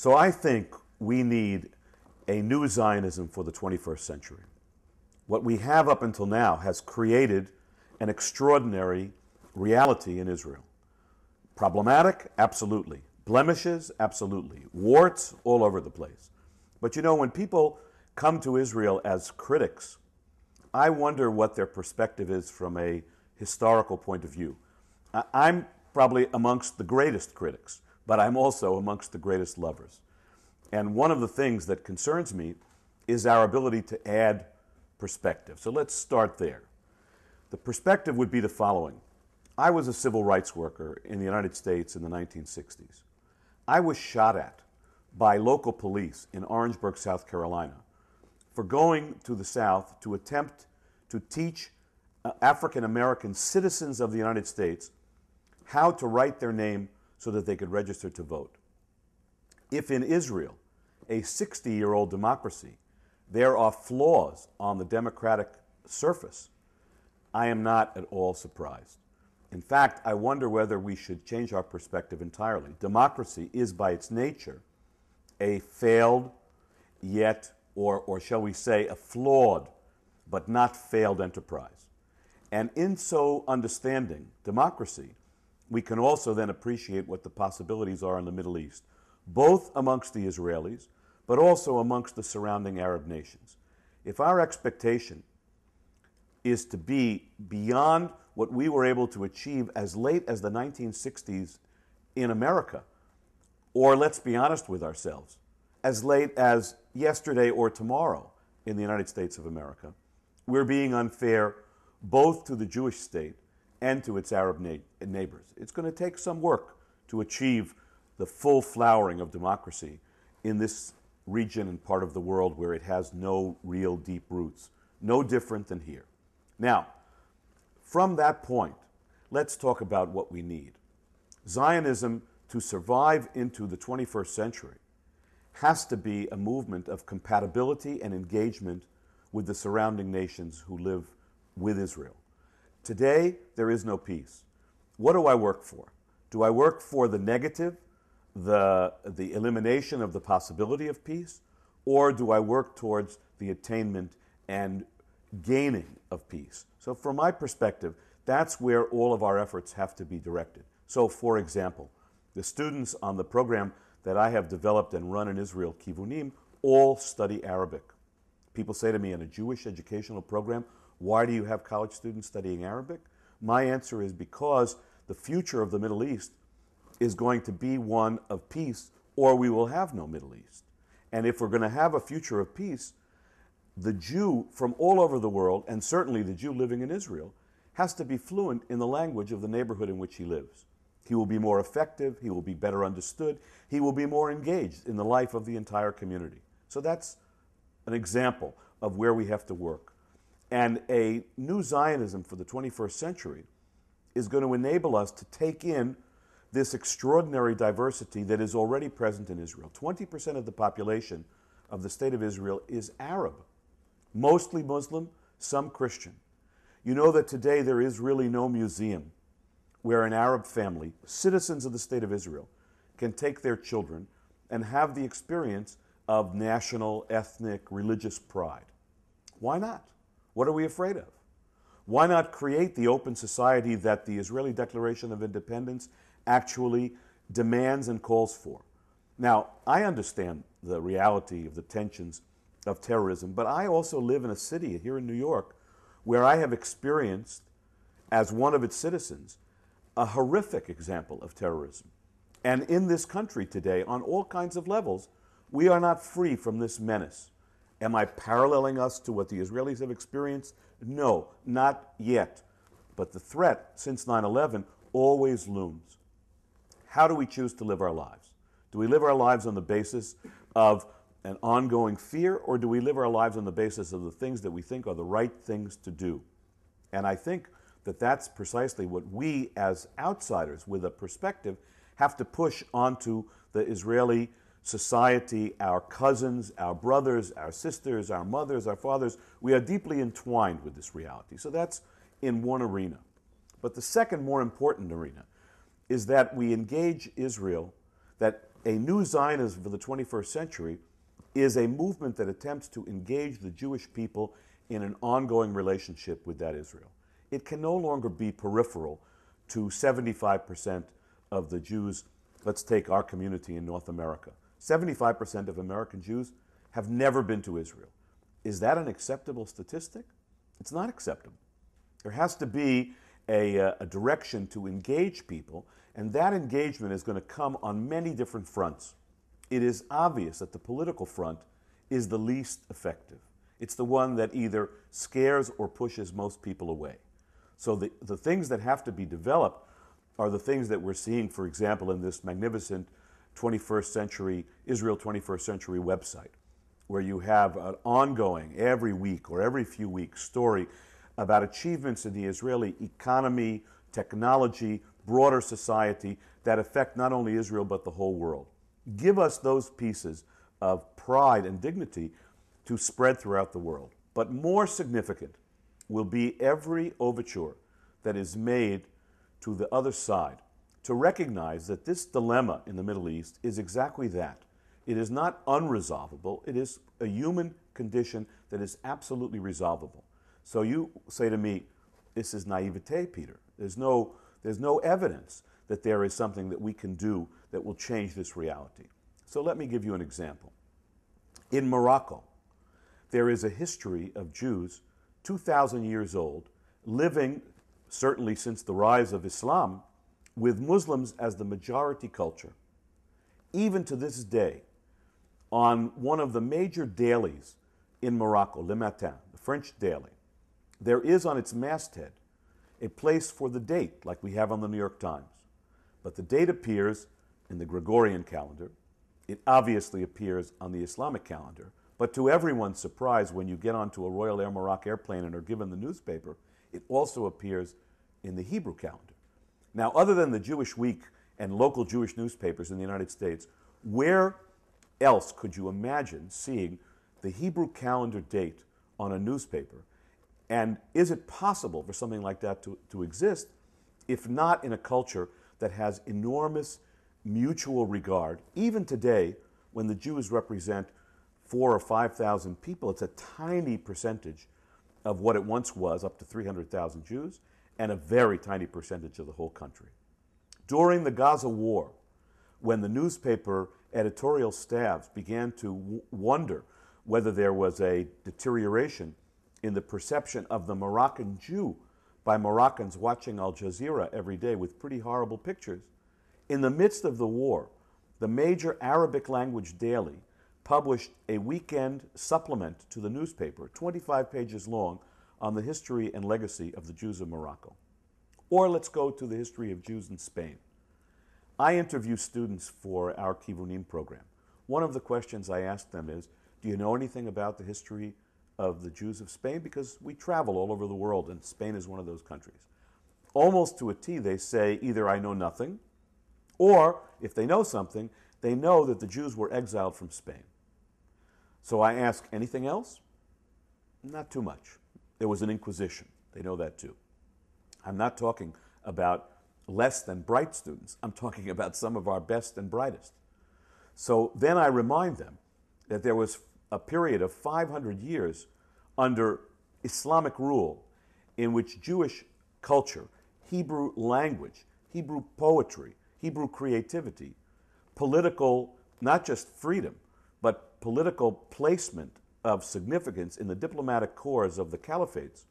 So I think we need a new Zionism for the 21st century. What we have up until now has created an extraordinary reality in Israel. Problematic? Absolutely. Blemishes? Absolutely. Warts? All over the place. But you know, when people come to Israel as critics, I wonder what their perspective is from a historical point of view. I'm probably amongst the greatest critics, but I'm also amongst the greatest lovers. And one of the things that concerns me is our ability to add perspective. So let's start there. The perspective would be the following. I was a civil rights worker in the United States in the 1960s. I was shot at by local police in Orangeburg, South Carolina, for going to the South to attempt to teach African American citizens of the United States how to write their name so that they could register to vote. If in Israel, a 60-year-old democracy, there are flaws on the democratic surface, I am not at all surprised. In fact, I wonder whether we should change our perspective entirely. Democracy is by its nature a failed yet, or shall we say, a flawed but not failed enterprise. And in so understanding democracy, we can also then appreciate what the possibilities are in the Middle East, both amongst the Israelis, but also amongst the surrounding Arab nations. If our expectation is to be beyond what we were able to achieve as late as the 1960s in America, or let's be honest with ourselves, as late as yesterday or tomorrow in the United States of America, we're being unfair both to the Jewish state and to its Arab neighbors. It's going to take some work to achieve the full flowering of democracy in this region and part of the world where it has no real deep roots, no different than here. Now, from that point, let's talk about what we need. Zionism, to survive into the 21st century, has to be a movement of compatibility and engagement with the surrounding nations who live with Israel. Today, there is no peace. What do I work for? Do I work for the negative, the elimination of the possibility of peace, or do I work towards the attainment and gaining of peace? So from my perspective, that's where all of our efforts have to be directed. So for example, the students on the program that I have developed and run in Israel, Kivunim, all study Arabic. People say to me, in a Jewish educational program, why do you have college students studying Arabic? My answer is because the future of the Middle East is going to be one of peace, or we will have no Middle East. And if we're going to have a future of peace, the Jew from all over the world, and certainly the Jew living in Israel, has to be fluent in the language of the neighborhood in which he lives. He will be more effective, he will be better understood, he will be more engaged in the life of the entire community. So that's an example of where we have to work. And a new Zionism for the 21st century is going to enable us to take in this extraordinary diversity that is already present in Israel. 20% of the population of the state of Israel is Arab, mostly Muslim, some Christian. You know that today there is really no museum where an Arab family, citizens of the state of Israel, can take their children and have the experience of national, ethnic, religious pride. Why not? What are we afraid of? Why not create the open society that the Israeli Declaration of Independence actually demands and calls for? Now, I understand the reality of the tensions of terrorism, but I also live in a city here in New York where I have experienced, as one of its citizens, a horrific example of terrorism. And in this country today, on all kinds of levels, we are not free from this menace. Am I paralleling us to what the Israelis have experienced? No, not yet. But the threat since 9/11 always looms. How do we choose to live our lives? Do we live our lives on the basis of an ongoing fear, or do we live our lives on the basis of the things that we think are the right things to do? And I think that that's precisely what we as outsiders with a perspective have to push onto the Israeli society, our cousins, our brothers, our sisters, our mothers, our fathers. We are deeply entwined with this reality. So that's in one arena. But the second more important arena is that we engage Israel, that A new Zionism for the 21st century is a movement that attempts to engage the Jewish people in an ongoing relationship with that Israel. It can no longer be peripheral to 75% of the Jews. Let's take our community in North America. 75% of American Jews have never been to Israel. Is that an acceptable statistic? It's not acceptable. There has to be a direction to engage people, and that engagement is going to come on many different fronts. It is obvious that the political front is the least effective. It's the one that either scares or pushes most people away. So the things that have to be developed are the things that we're seeing, for example, in this magnificent 21st century, Israel 21st century website, where you have an ongoing, every week or every few weeks, story about achievements in the Israeli economy, technology, broader society that affect not only Israel but the whole world. Give us those pieces of pride and dignity to spread throughout the world. But more significant will be every overture that is made to the other side to recognize that this dilemma in the Middle East is exactly that. It is not unresolvable. It is a human condition that is absolutely resolvable. So you say to me, this is naivete, Peter. There's no evidence that there is something that we can do that will change this reality. So let me give you an example. In Morocco, there is a history of Jews 2,000 years old, living, certainly since the rise of Islam, with Muslims as the majority culture. Even to this day, on one of the major dailies in Morocco, Le Matin, the French daily, there is on its masthead a place for the date, like we have on the New York Times. But the date appears in the Gregorian calendar. It obviously appears on the Islamic calendar. But to everyone's surprise, when you get onto a Royal Air Maroc airplane and are given the newspaper, it also appears in the Hebrew calendar. Now, other than the Jewish Week and local Jewish newspapers in the United States, where else could you imagine seeing the Hebrew calendar date on a newspaper? And is it possible for something like that to exist, if not in a culture that has enormous mutual regard? Even today, when the Jews represent 4,000 or 5,000 people, it's a tiny percentage of what it once was, up to 300,000 Jews, and a very tiny percentage of the whole country. During the Gaza war, when the newspaper editorial staffs began to wonder whether there was a deterioration in the perception of the Moroccan Jew by Moroccans watching Al Jazeera every day with pretty horrible pictures, in the midst of the war, the major Arabic language daily published a weekend supplement to the newspaper, 25 pages long, on the history and legacy of the Jews of Morocco. Or let's go to the history of Jews in Spain. I interview students for our Kivunim program. One of the questions I ask them is, do you know anything about the history of the Jews of Spain? Because we travel all over the world, and Spain is one of those countries. Almost to a T, they say either I know nothing, or if they know something, they know that the Jews were exiled from Spain. So I ask, anything else? Not too much. There was an Inquisition. They know that too. I'm not talking about less than bright students. I'm talking about some of our best and brightest. So then I remind them that there was a period of 500 years under Islamic rule in which Jewish culture, Hebrew language, Hebrew poetry, Hebrew creativity, political, not just freedom, but political placement of significance in the diplomatic corps of the caliphates.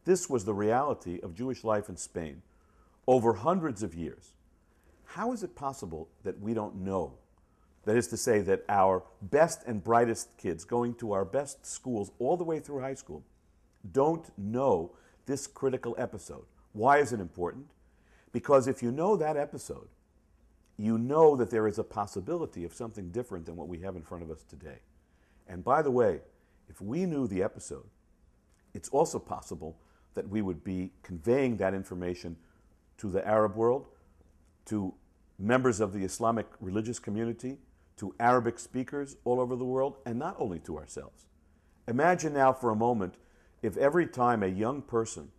This was the reality of Jewish life in Spain over hundreds of years. How is it possible that we don't know? That is to say, that our best and brightest kids going to our best schools all the way through high school don't know this critical episode. Why is it important? Because if you know that episode, you know that there is a possibility of something different than what we have in front of us today. And by the way, if we knew the episode, it's also possible that we would be conveying that information to the Arab world, to members of the Islamic religious community, to Arabic speakers all over the world, and not only to ourselves. Imagine now for a moment if every time a young person,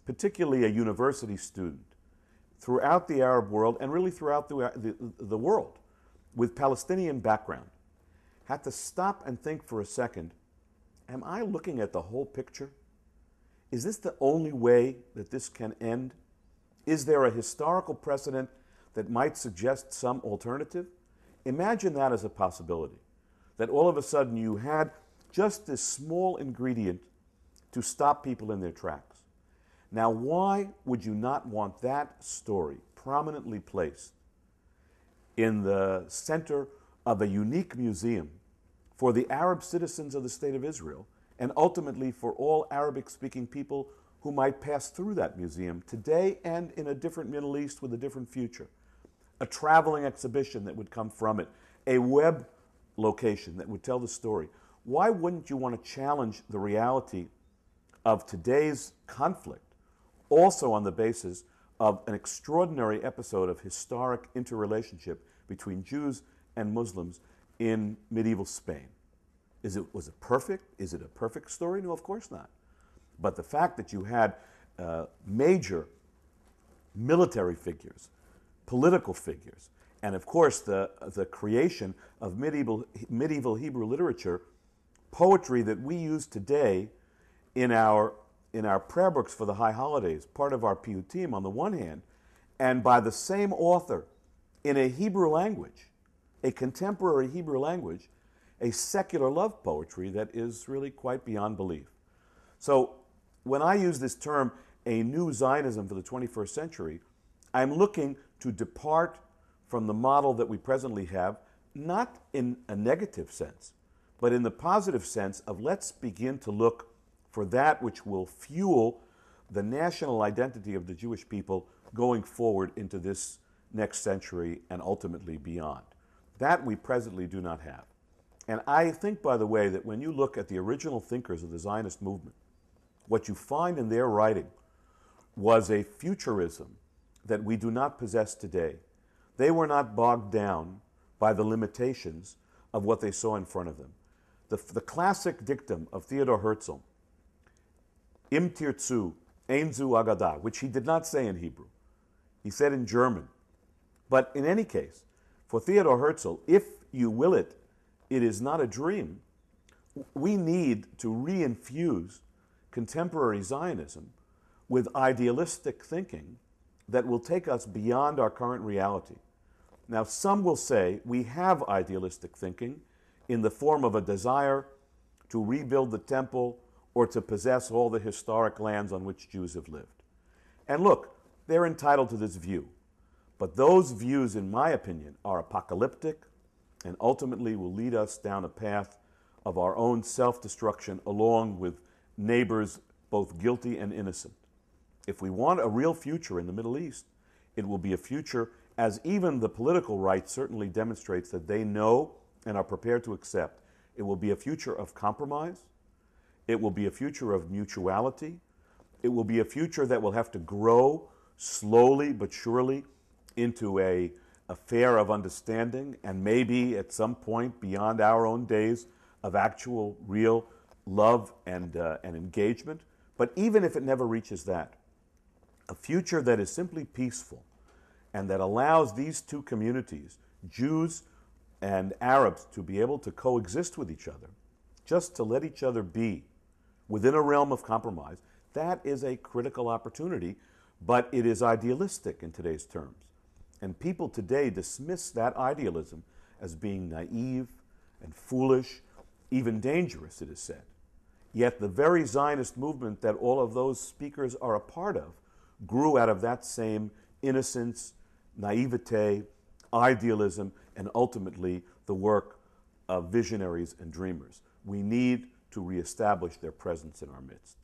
particularly a university student, throughout the Arab world and really throughout the world, with Palestinian background had to stop and think for a second, am I looking at the whole picture? Is this the only way that this can end? Is there a historical precedent that might suggest some alternative? Imagine that as a possibility, that all of a sudden you had just this small ingredient to stop people in their tracks. Now, why would you not want that story prominently placed in the center of a unique museum for the Arab citizens of the State of Israel, and ultimately for all Arabic-speaking people who might pass through that museum today and in a different Middle East with a different future? A traveling exhibition that would come from it, a web location that would tell the story. Why wouldn't you want to challenge the reality of today's conflict also on the basis of an extraordinary episode of historic interrelationship between Jews and Muslims in medieval Spain? Was it perfect? Is it a perfect story? No, of course not. But the fact that you had major military figures, political figures, and of course the creation of medieval Hebrew literature, poetry that we use today in our prayer books for the high holidays, part of our piyutim on the one hand, and by the same author in a Hebrew language, a contemporary Hebrew language, a secular love poetry that is really quite beyond belief. So when I use this term, a new Zionism for the 21st century, I'm looking to depart from the model that we presently have, not in a negative sense, but in the positive sense of let's begin to look for that which will fuel the national identity of the Jewish people going forward into this next century and ultimately beyond. That we presently do not have. And I think, by the way, that when you look at the original thinkers of the Zionist movement, what you find in their writing was a futurism that we do not possess today. They were not bogged down by the limitations of what they saw in front of them. The classic dictum of Theodor Herzl, Im tirtzu, ein zu agadah, which he did not say in Hebrew. He said in German. But in any case, for Theodor Herzl, if you will it, it is not a dream. We need to reinfuse contemporary Zionism with idealistic thinking that will take us beyond our current reality. Now, some will say we have idealistic thinking in the form of a desire to rebuild the temple or to possess all the historic lands on which Jews have lived. And look, they're entitled to this view. But those views, in my opinion, are apocalyptic and ultimately will lead us down a path of our own self-destruction along with neighbors both guilty and innocent. If we want a real future in the Middle East, it will be a future, as even the political right certainly demonstrates that they know and are prepared to accept. It will be a future of compromise. It will be a future of mutuality. It will be a future that will have to grow slowly but surely into a affair of understanding, and maybe at some point beyond our own days of actual real love and engagement. But even if it never reaches that, a future that is simply peaceful and that allows these two communities, Jews and Arabs, to be able to coexist with each other, just to let each other be within a realm of compromise, that is a critical opportunity, but it is idealistic in today's terms. And people today dismiss that idealism as being naive and foolish, even dangerous, it is said. Yet the very Zionist movement that all of those speakers are a part of grew out of that same innocence, naivete, idealism, and ultimately the work of visionaries and dreamers. We need to reestablish their presence in our midst.